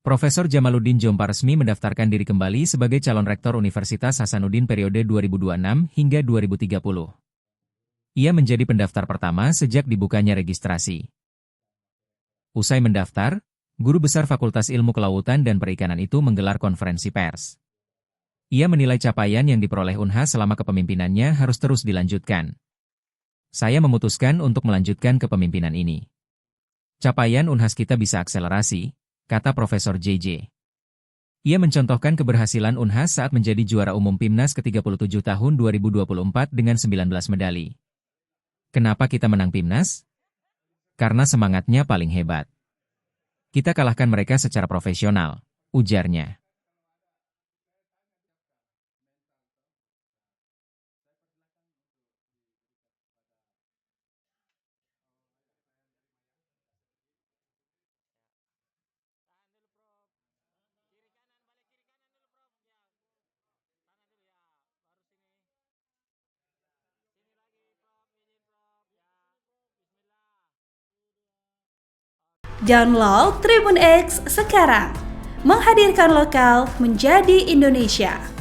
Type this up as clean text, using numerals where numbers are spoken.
Profesor Jamaluddin Jompa resmi mendaftarkan diri kembali sebagai calon rektor Universitas Hasanuddin periode 2026 hingga 2030. Ia menjadi pendaftar pertama sejak dibukanya registrasi. Usai mendaftar, Guru Besar Fakultas Ilmu Kelautan dan Perikanan itu menggelar konferensi pers. Ia menilai capaian yang diperoleh Unhas selama kepemimpinannya harus terus dilanjutkan. Saya memutuskan untuk melanjutkan kepemimpinan ini. Capaian Unhas kita bisa akselerasi, kata Profesor JJ. Ia mencontohkan keberhasilan Unhas saat menjadi juara umum PIMNAS ke-37 tahun 2024 dengan 19 medali. Kenapa kita menang PIMNAS? Karena semangatnya paling hebat. Kita kalahkan mereka secara profesional, ujarnya. Download Tribun X sekarang, menghadirkan lokal menjadi Indonesia.